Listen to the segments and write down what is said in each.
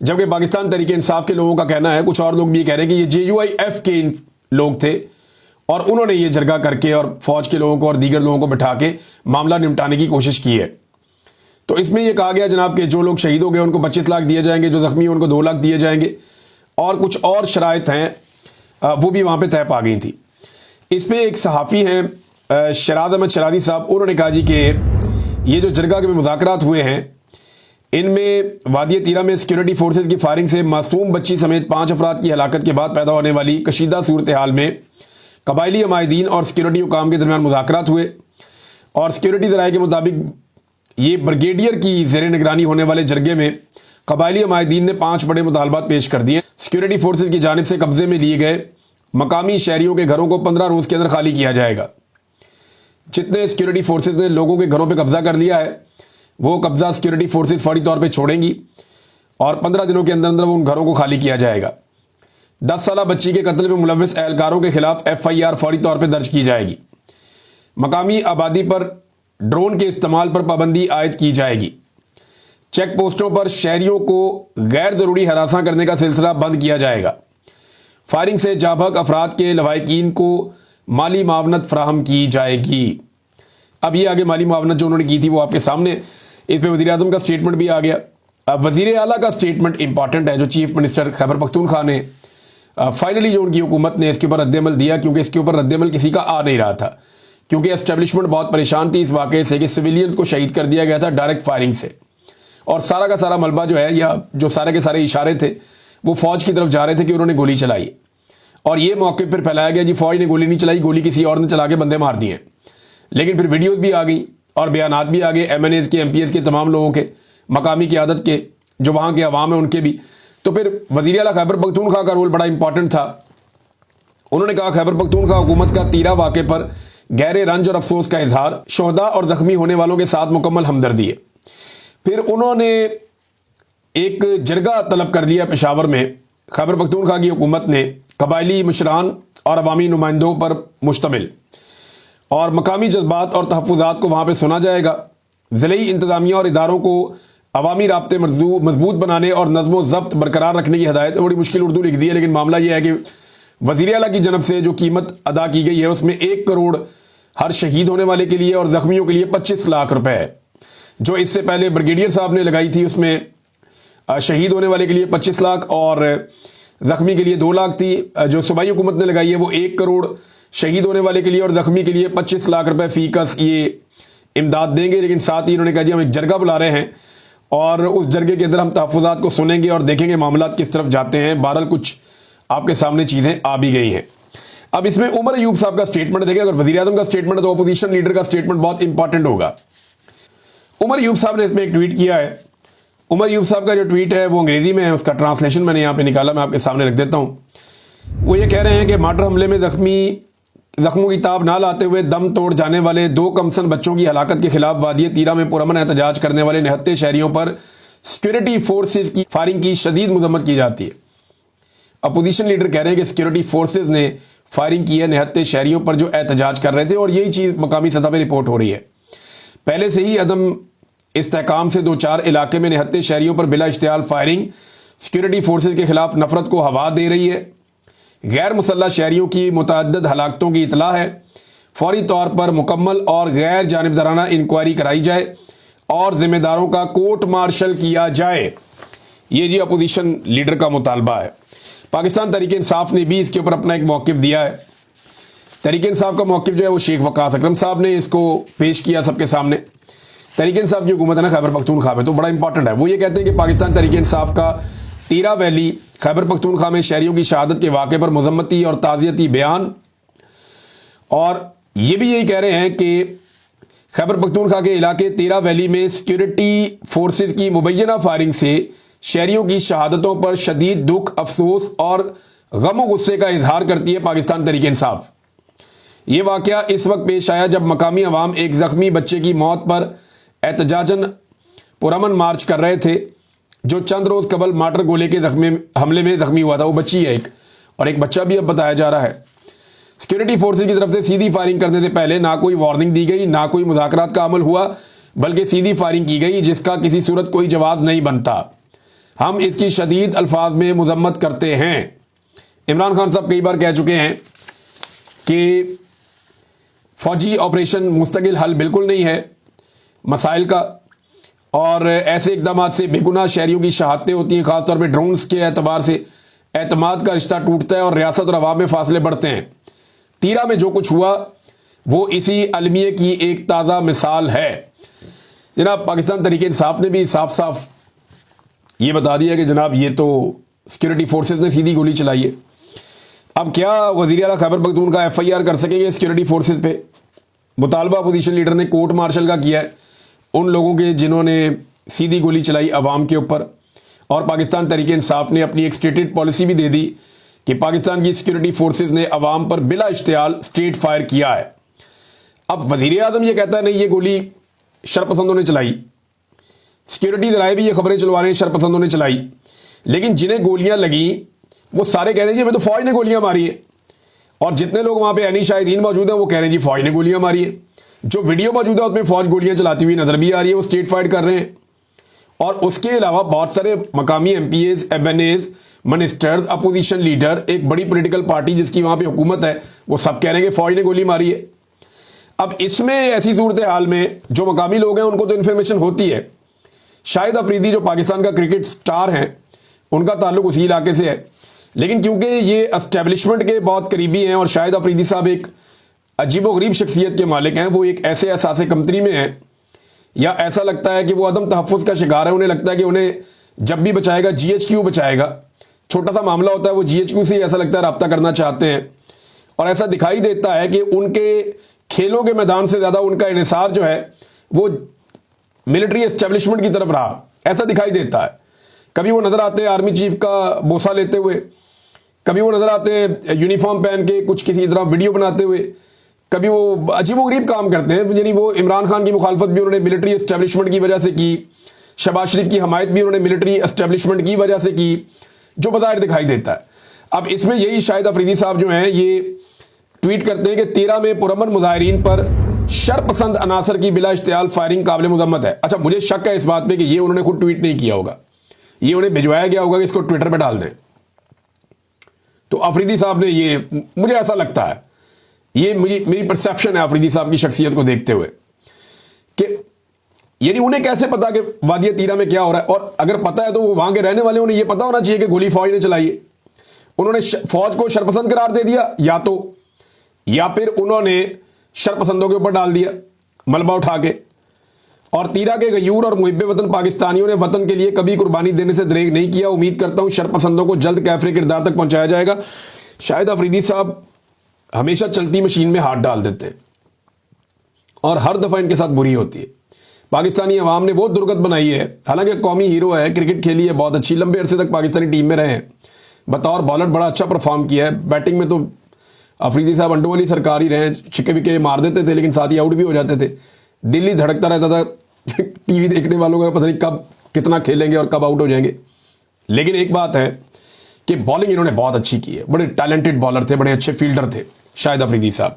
جبکہ پاکستان تحریک انصاف کے لوگوں کا کہنا ہے, کچھ اور لوگ بھی یہ کہہ رہے ہیں کہ یہ JUIF کے لوگ تھے اور انہوں نے یہ جرگہ کر کے اور فوج کے لوگوں کو اور دیگر لوگوں کو بٹھا کے معاملہ نمٹانے کی کوشش کی ہے. تو اس میں یہ کہا گیا جناب کہ جو لوگ شہید ہو گئے ان کو 25 لاکھ دیے جائیں گے, جو زخمی ہیں ان کو 2 لاکھ دیے جائیں گے, اور کچھ اور شرائط ہیں وہ بھی وہاں پہ طے پا گئی تھی. اس پہ ایک صحافی ہیں شراد احمد شرادی صاحب, انہوں نے کہا جی کہ یہ جو جرگہ کے مذاکرات ہوئے ہیں ان میں وادی تیرہ میں سیکیورٹی فورسز کی فائرنگ سے معصوم بچی سمیت 5 افراد کی ہلاکت کے بعد پیدا ہونے والی کشیدہ صورتحال میں قبائلی عمائدین اور سیکیورٹی حکام کے درمیان مذاکرات ہوئے, اور سیکیورٹی ذرائع کے مطابق یہ بریگیڈیئر کی زیر نگرانی ہونے والے جرگے میں قبائلی عمائدین نے 5 بڑے مطالبات پیش کر دیے. سیکیورٹی فورسز کی جانب سے قبضے میں لیے گئے مقامی شہریوں کے گھروں کو 15 روز کے اندر خالی کیا جائے گا. جتنے سیکیورٹی فورسز نے لوگوں کے گھروں پہ قبضہ کر لیا ہے وہ قبضہ سیکیورٹی فورسز فوری طور پہ چھوڑیں گی اور 15 دنوں کے اندر اندر وہ ان گھروں کو خالی کیا جائے گا. 10 سالہ بچی کے قتل میں ملوث اہلکاروں کے خلاف FIR فوری طور پہ درج کی جائے گی. مقامی آبادی پر ڈرون کے استعمال پر پابندی عائد کی جائے گی. چیک پوسٹوں پر شہریوں کو غیر ضروری ہراساں کرنے کا سلسلہ بند کیا جائے گا. فائرنگ سے جاں بحق افراد کے لواحقین کو مالی معاونت فراہم کی جائے گی. اب یہ آگے مالی معاونت جو انہوں نے کی تھی وہ آپ کے سامنے, اس پہ وزیر اعظم کا سٹیٹمنٹ بھی آ گیا. اب وزیر اعلیٰ کا سٹیٹمنٹ امپارٹنٹ ہے جو چیف منسٹر خیبر پختونخوا نے فائنلی جو ان کی حکومت نے اس کے اوپر رد عمل دیا, کیونکہ اس کے اوپر رد عمل کسی کا آ نہیں رہا تھا, کیونکہ اسٹیبلشمنٹ بہت پریشان تھی اس واقعے سے کہ سویلینز کو شہید کر دیا گیا تھا ڈائریکٹ فائرنگ سے, اور سارا کا سارا ملبہ جو ہے یا جو سارے کے سارے اشارے تھے وہ فوج کی طرف جا رہے تھے کہ انہوں نے گولی چلائی, اور یہ موقع پھر پھیلایا گیا جی فوج نے گولی نہیں چلائی, گولی کسی اور نے چلا کے بندے مار دیے. لیکن پھر ویڈیوز بھی آ گئی اور بیانات بھی آ گئے MNAs کے, MPs کے, تمام لوگوں کے, مقامی قیادت کے, جو وہاں کے عوام ہیں ان کے بھی. تو پھر وزیر اعلیٰ خیبر پختونخوا کا رول بڑا امپورٹنٹ تھا. انہوں نے کہا خیبر پختونخوا حکومت کا تیرہ واقعے پر گہرے رنج اور افسوس کا اظہار, شہداء اور زخمی ہونے والوں کے ساتھ مکمل ہمدردی ہے. پھر انہوں نے ایک جرگہ طلب کر لیا پشاور میں. خیبر پختونخوا کی حکومت نے قبائلی مشران اور عوامی نمائندوں پر مشتمل, اور مقامی جذبات اور تحفظات کو وہاں پہ سنا جائے گا. ضلعی انتظامیہ اور اداروں کو عوامی رابطے مضبوط بنانے اور نظم و ضبط برقرار رکھنے کی ہدایت. بڑی مشکل اردو لکھ دی ہے, لیکن معاملہ یہ ہے کہ وزیر اعلیٰ کی جانب سے جو قیمت ادا کی گئی ہے اس میں 1 کروڑ ہر شہید ہونے والے کے لیے اور زخمیوں کے لیے 25 لاکھ روپے ہے. جو اس سے پہلے بریگیڈیئر صاحب نے لگائی تھی اس میں شہید ہونے والے کے لیے 25 لاکھ اور زخمی کے لیے 2 لاکھ تھی. جو صوبائی حکومت نے لگائی ہے وہ 1 کروڑ شہید ہونے والے کے لیے اور زخمی کے لیے 25 لاکھ روپے فی کس یہ امداد دیں گے. لیکن ساتھ ہی انہوں نے کہا جی ہم ایک جرگہ بلا رہے ہیں اور اس جرگے کے اندر ہم تحفظات کو سنیں گے اور دیکھیں گے معاملات کس طرف جاتے ہیں. بہرحال کچھ آپ کے سامنے چیزیں آ بھی گئی ہیں. اب اس میں عمر ایوب صاحب کا سٹیٹمنٹ دیکھیں. اگر وزیر اعظم کا سٹیٹمنٹ ہے تو اپوزیشن لیڈر کا سٹیٹمنٹ بہت امپورٹنٹ ہوگا. عمر ایوب صاحب نے اس میں ایک ٹویٹ کیا ہے. عمر ایوب صاحب کا جو ٹویٹ ہے وہ انگریزی میں ہے, اس کا ٹرانسلیشن میں نے یہاں پہ نکالا, میں آپ کے سامنے رکھ دیتا ہوں. وہ یہ کہہ رہے ہیں کہ مارٹر حملے میں زخموں کی تاب نہ لاتے ہوئے دم توڑ جانے والے 2 کمسن بچوں کی ہلاکت کے خلاف وادی تیرہ میں پرامن احتجاج کرنے والے نہتے شہریوں پر سیکیورٹی فورسز کی فائرنگ کی شدید مذمت کی جاتی ہے. اپوزیشن لیڈر کہہ رہے ہیں کہ سیکیورٹی فورسز نے فائرنگ کی ہے نہتے شہریوں پر جو احتجاج کر رہے تھے, اور یہی چیز مقامی سطح پہ رپورٹ ہو رہی ہے. پہلے سے ہی عدم استحکام سے 2-4 علاقے میں نہتے شہریوں پر بلا اشتعال فائرنگ سیکیورٹی فورسز کے خلاف نفرت کو ہوا دے رہی ہے. غیر مسلح شہریوں کی متعدد ہلاکتوں کی اطلاع ہے. فوری طور پر مکمل اور غیر جانبدارانہ انکوائری کرائی جائے اور ذمہ داروں کا کورٹ مارشل کیا جائے. یہ جی اپوزیشن لیڈر کا مطالبہ ہے. پاکستان تحریک انصاف نے بھی اس کے اوپر اپنا ایک موقف دیا ہے. تحریک انصاف کا موقف جو ہے وہ شیخ وقاص اکرم صاحب نے اس کو پیش کیا سب کے سامنے. تحریک انصاف کی حکومت ہے نا خیبر پختونخوا میں, تو بڑا امپورٹنٹ ہے. وہ یہ کہتے ہیں کہ پاکستان تحریک انصاف کا تیرہ ویلی خیبر پختونخوا میں شہریوں کی شہادت کے واقعے پر مذمتی اور تعزیتی بیان, اور یہ بھی یہی کہہ رہے ہیں کہ خیبر پختونخوا کے علاقے تیرہ ویلی میں سیکیورٹی فورسز کی مبینہ فائرنگ سے شہریوں کی شہادتوں پر شدید دکھ, افسوس اور غم و غصے کا اظہار کرتی ہے پاکستان تحریک انصاف. یہ واقعہ اس وقت پیش آیا جب مقامی عوام ایک زخمی بچے کی موت پر احتجاجاً پرامن مارچ کر رہے تھے جو چند روز قبل مارٹر گولے کے حملے میں زخمی ہوا تھا. وہ بچی ہے ایک, اور ایک بچہ بھی اب بتایا جا رہا ہے. سیکیورٹی فورسز کی طرف سے سیدھی فائرنگ کرنے سے پہلے نہ کوئی وارننگ دی گئی, نہ کوئی مذاکرات کا عمل ہوا, بلکہ سیدھی فائرنگ کی گئی جس کا کسی صورت کوئی جواز نہیں بنتا. ہم اس کی شدید الفاظ میں مذمت کرتے ہیں۔ عمران خان صاحب کئی بار کہہ چکے ہیں کہ فوجی آپریشن مستقل حل بالکل نہیں ہے مسائل کا، اور ایسے اقدامات سے بے گناہ شہریوں کی شہادتیں ہوتی ہیں، خاص طور پہ ڈرونز کے اعتبار سے اعتماد کا رشتہ ٹوٹتا ہے اور ریاست اور عوام میں فاصلے بڑھتے ہیں۔ تیرا میں جو کچھ ہوا وہ اسی المیے کی ایک تازہ مثال ہے۔ جناب پاکستان تحریک انصاف نے بھی صاف صاف یہ بتا دیا کہ جناب یہ تو سیکورٹی فورسز نے سیدھی گولی چلائی ہے۔ اب کیا وزیر اعلیٰ Khyber Pakhtunkhwa F I R کر سکیں گے سیکورٹی فورسز پہ؟ مطالبہ اپوزیشن لیڈر نے کورٹ مارشل کا کیا ہے ان لوگوں کے جنہوں نے سیدھی گولی چلائی عوام کے اوپر، اور پاکستان تحریک انصاف نے اپنی ایک اسٹیٹڈ پالیسی بھی دے دی کہ پاکستان کی سیکورٹی فورسز نے عوام پر بلا اشتعال اسٹریٹ فائر کیا ہے۔ اب وزیر اعظم یہ کہتا ہے نہیں یہ گولی شرپسندوں نے چلائی، سیکورٹی ذرائع بھی یہ خبریں چلوا رہے ہیں شرپسندوں نے چلائی، لیکن جنہیں گولیاں لگیں وہ سارے کہہ رہے ہیں جی ہمیں تو فوج نے گولیاں ماری ہیں، اور جتنے لوگ وہاں پہ عینی شاہدین موجود ہیں وہ کہہ رہے ہیں جی فوج نے گولیاں ماری ہیں۔ جو ویڈیو موجود ہے اس میں فوج گولیاں چلاتی ہوئی نظر بھی آ رہی ہے، وہ اسٹریٹ فائٹ کر رہے ہیں۔ اور اس کے علاوہ بہت سارے مقامی M P As, M N As, ministers, opposition leader, ایک بڑی پولیٹیکل پارٹی جس کی وہاں پہ حکومت ہے، وہ سب کہہ رہے ہیں کہ فوج نے گولی ماری ہے۔ اب اس میں ایسی صورتحال میں جو مقامی لوگ ہیں ان کو تو انفارمیشن ہوتی ہے۔ شاہد افریدی جو پاکستان کا کرکٹ سٹار ہیں ان کا تعلق اسی علاقے سے ہے، لیکن کیونکہ یہ اسٹیبلشمنٹ کے بہت قریبی ہیں اور شاہد افریدی صاحب ایک عجیب و غریب شخصیت کے مالک ہیں، وہ ایک ایسے احساس کمتری میں ہیں، یا ایسا لگتا ہے کہ وہ عدم تحفظ کا شکار ہے، انہیں لگتا ہے کہ انہیں جب بھی بچائے گا جی ایچ کیو بچائے گا، چھوٹا سا معاملہ ہوتا ہے وہ جی ایچ کیو سے ایسا لگتا ہے رابطہ کرنا چاہتے ہیں، اور ایسا دکھائی دیتا ہے کہ ان کے کھیلوں کے میدان سے زیادہ ان کا انحصار جو ہے وہ ملٹری اسٹیبلشمنٹ کی طرف رہا، ایسا دکھائی دیتا ہے۔ کبھی وہ نظر آتے ہیں آرمی چیف کا بوسہ لیتے ہوئے، کبھی وہ نظر آتے ہیں یونیفارم پہن کے کچھ کسی طرح ویڈیو بناتے ہوئے، کبھی وہ عجیب و غریب کام کرتے ہیں، یعنی وہ عمران خان کی مخالفت بھی انہوں نے ملٹری اسٹیبلشمنٹ کی وجہ سے کی، شہباز شریف کی حمایت بھی انہوں نے ملٹری اسٹیبلشمنٹ کی وجہ سے کی، جو بظاہر دکھائی دیتا ہے۔ اب اس میں یہی شاہد افریدی صاحب جو ہیں یہ ٹویٹ کرتے ہیں کہ 13 میں پرامن مظاہرین پر شرپسند عناصر کی بلا اشتعال فائرنگ قابل مذمت ہے۔ اچھا مجھے شک ہے اس بات پہ کہ یہ انہوں نے خود ٹویٹ نہیں کیا ہوگا، یہ انہیں بھجوایا گیا ہوگا کہ اس کو ٹویٹر پہ ڈال دیں۔ تو افریدی صاحب نے یہ، مجھے ایسا لگتا ہے، یہ میری پرسیپشن ہے افریدی صاحب کی شخصیت کو دیکھتے ہوئے، کہ یعنی انہیں کیسے پتا کہ وادی تیرا میں کیا ہو رہا ہے، اور اگر پتا ہے تو وہاں کے رہنے والے انہیں یہ پتا ہونا چاہیے کہ گولی فوج نے چلائی ہے۔ انہوں نے فوج کو شرپسند قرار دے دیا یا پھر انہوں نے شرپسندوں کے اوپر ڈال دیا ملبہ اٹھا کے، اور تیرا کے غیور اور محب وطن پاکستانیوں نے وطن کے لیے کبھی قربانی دینے سے دریغ نہیں کیا۔ امید کرتا ہوں شرپسندوں کو جلد کیفر کردار تک پہنچایا جائے گا۔ شاہد افریدی صاحب ہمیشہ چلتی مشین میں ہاتھ ڈال دیتے ہیں اور ہر دفعہ ان کے ساتھ بری ہوتی ہے۔ پاکستانی عوام نے وہ درگت بنائی ہے، حالانکہ قومی ہیرو ہے، کرکٹ کھیلی ہے بہت اچھی، لمبے عرصے تک پاکستانی ٹیم میں رہے ہیں، بطور بالر بڑا اچھا پرفارم کیا ہے، بیٹنگ میں تو افریدی صاحب انڈوں والی سرکار ہی رہے ہیں، چھکے وکے مار دیتے تھے لیکن ساتھ ہی آؤٹ بھی ہو جاتے تھے، دل ہی دھڑکتا رہتا تھا ٹی وی دیکھنے والوں کا، پتہ نہیں کب کتنا کھیلیں گے اور کب آؤٹ ہو جائیں گے۔ لیکن ایک بات ہے کہ بالنگ انہوں نے بہت اچھی کی ہے، بڑے ٹیلنٹڈ بالر تھے، بڑے اچھے فیلڈر تھے شاہد افریدی صاحب،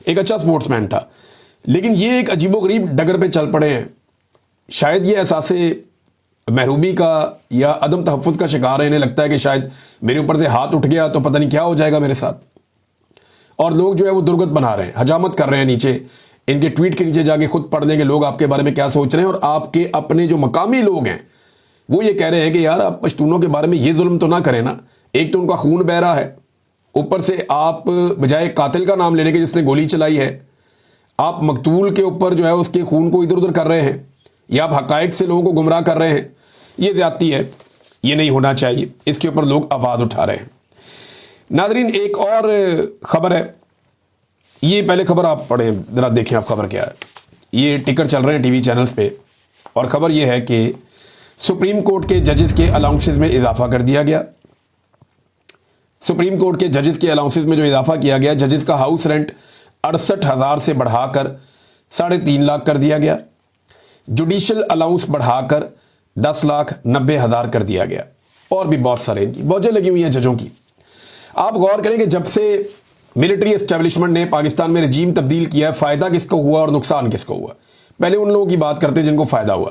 ایک اچھا سپورٹس مین تھا، لیکن یہ ایک عجیب و غریب ڈگر پہ چل پڑے ہیں۔ شاید یہ احساس محرومی کا یا عدم تحفظ کا شکار ہے، انہیں لگتا ہے کہ شاید میرے اوپر سے ہاتھ اٹھ گیا تو پتہ نہیں کیا ہو جائے گا میرے ساتھ، اور لوگ جو ہے وہ درگت بنا رہے ہیں، حجامت کر رہے ہیں نیچے، ان کے ٹویٹ کے نیچے جا کے خود پڑھ لیں کہ لوگ آپ کے بارے میں کیا سوچ رہے ہیں، اور آپ کے اپنے جو مقامی لوگ ہیں وہ یہ کہہ رہے ہیں کہ یار آپ پشتونوں کے بارے میں یہ ظلم تو نہ کریں نا، ایک تو ان کا خون بہ رہا ہے، اوپر سے آپ بجائے قاتل کا نام لینے کے جس نے گولی چلائی ہے، آپ مقتول کے اوپر جو ہے اس کے خون کو ادھر ادھر کر رہے ہیں، یا آپ حقائق سے لوگوں کو گمراہ کر رہے ہیں۔ یہ زیادتی ہے، یہ نہیں ہونا چاہیے، اس کے اوپر لوگ آواز اٹھا رہے ہیں۔ ناظرین ایک اور خبر ہے، یہ پہلے خبر آپ پڑھیں ذرا، دیکھیں آپ خبر کیا ہے۔ یہ ٹکر چل رہے ہیں ٹی وی چینلز پہ، اور خبر یہ ہے کہ سپریم کورٹ کے ججز کے الاؤنسز میں اضافہ کر دیا گیا۔ سپریم کورٹ کے ججز کے الاؤنسز میں جو اضافہ کیا گیا، ججز کا ہاؤس رینٹ 68,000 سے بڑھا کر 3.5 لاکھ کر دیا گیا، جوڈیشل الاؤنس بڑھا کر 10,90,000 کر دیا گیا، اور بھی بہت سارے ان کی موجیں لگی ہوئی ہیں ججوں کی۔ آپ غور کریں کہ جب سے ملٹری اسٹیبلشمنٹ نے پاکستان میں رجیم تبدیل کیا ہے، فائدہ کس کو ہوا اور نقصان کس کو ہوا؟ پہلے ان لوگوں کی بات کرتے ہیں جن کو فائدہ ہوا۔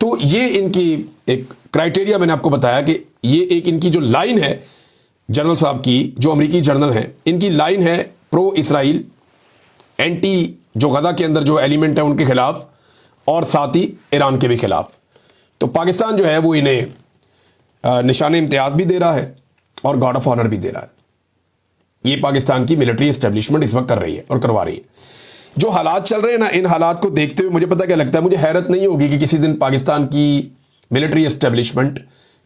تو یہ ان کی ایک کرائٹیریا میں نے آپ کو بتایا کہ یہ ایک ان کی جو لائن ہے جنرل صاحب کی، جو امریکی جنرل ہیں، ان کی لائن ہے پرو اسرائیل، اینٹی جو غزہ کے اندر جو ایلیمنٹ ہیں ان کے خلاف، اور ساتھ ہی ایران کے بھی خلاف. تو پاکستان جو ہے وہ انہیں نشان امتیاز بھی دے رہا ہے اور گارڈ آف آنر بھی دے رہا ہے. یہ پاکستان کی ملٹری اسٹیبلشمنٹ اس وقت کر رہی ہے اور کروا رہی ہے. جو حالات چل رہے ہیں نا، ان حالات کو دیکھتے ہوئے مجھے پتہ کیا لگتا ہے، مجھے حیرت نہیں ہوگی کہ کسی دن پاکستان کی ملٹری اسٹیبلشمنٹ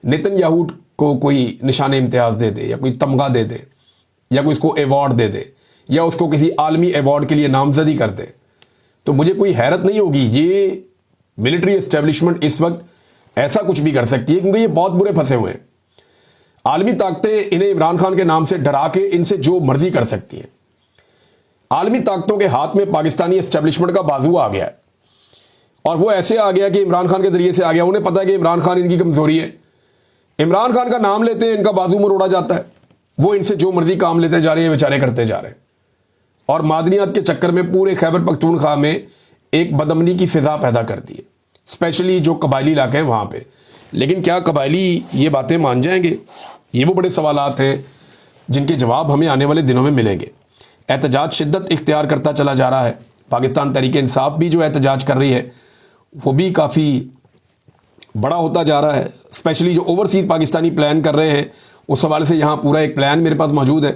نیتن یاہو کو کوئی نشان امتیاز دے دے، یا کوئی تمغہ دے دے، یا کوئی اس کو ایوارڈ دے دے، یا اس کو کسی عالمی ایوارڈ کے لیے نامزدی کر دے. تو مجھے کوئی حیرت نہیں ہوگی. یہ ملٹری اسٹیبلشمنٹ اس وقت ایسا کچھ بھی کر سکتی ہے، کیونکہ یہ بہت برے پھنسے ہوئے ہیں. عالمی طاقتیں انہیں عمران خان کے نام سے ڈرا کے ان سے جو مرضی کر سکتی ہیں. عالمی طاقتوں کے ہاتھ میں پاکستانی اسٹیبلشمنٹ کا بازو آ گیا ہے، اور وہ ایسے آ گیا کہ عمران خان کے ذریعے سے آ گیا. انہیں پتا ہے کہ عمران خان ان کی کمزوری ہے. عمران خان کا نام لیتے ہیں ان کا بازو مروڑا جاتا ہے. وہ ان سے جو مرضی کام لیتے جا رہے ہیں، بیچارے کرتے جا رہے ہیں. اور معدنیات کے چکر میں پورے خیبر پختونخوا میں ایک بدامنی کی فضا پیدا کر دی ہے، اسپیشلی جو قبائلی علاقے ہیں وہاں پہ. لیکن کیا قبائلی یہ باتیں مان جائیں گے؟ یہ وہ بڑے سوالات ہیں جن کے جواب ہمیں آنے والے دنوں میں ملیں گے. احتجاج شدت اختیار کرتا چلا جا رہا ہے. پاکستان تحریک انصاف بھی جو احتجاج کر رہی ہے وہ بھی کافی بڑا ہوتا جا رہا ہے. اسپیشلی جو اوورسیز پاکستانی پلان کر رہے ہیں، اس حوالے سے یہاں پورا ایک پلان میرے پاس موجود ہے،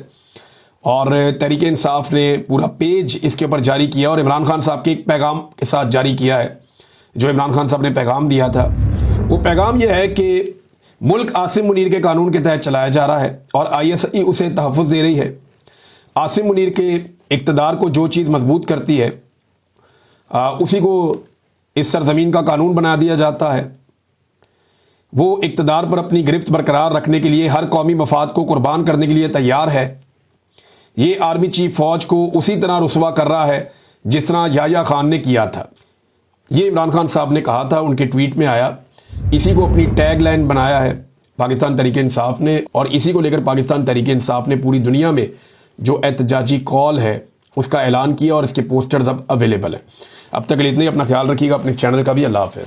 اور تحریک انصاف نے پورا پیج اس کے اوپر جاری کیا، اور عمران خان صاحب کے ایک پیغام کے ساتھ جاری کیا ہے. جو عمران خان صاحب نے پیغام دیا تھا، وہ پیغام یہ ہے کہ ملک عاصم منیر کے قانون کے تحت چلایا جا رہا ہے، اور ISI اسے تحفظ دے رہی ہے. عاصم منیر کے اقتدار کو جو چیز مضبوط کرتی ہے اسی کو اس سرزمین کا قانون بنا دیا جاتا ہے. وہ اقتدار پر اپنی گرفت برقرار رکھنے کے لیے ہر قومی مفاد کو قربان کرنے کے لیے تیار ہے. یہ آرمی چیف فوج کو اسی طرح رسوا کر رہا ہے جس طرح یحییٰ خان نے کیا تھا. یہ عمران خان صاحب نے کہا تھا، ان کے ٹویٹ میں آیا. اسی کو اپنی ٹیگ لائن بنایا ہے پاکستان تحریک انصاف نے، اور اسی کو لے کر پاکستان تحریک انصاف نے پوری دنیا میں جو احتجاجی کال ہے اس کا اعلان کیا، اور اس کے پوسٹرز اب اویلیبل ہیں. اب تک کے لیے اتنے ہی. اپنا خیال رکھیے گا، اپنے چینل کا بھی. اللہ حافظ.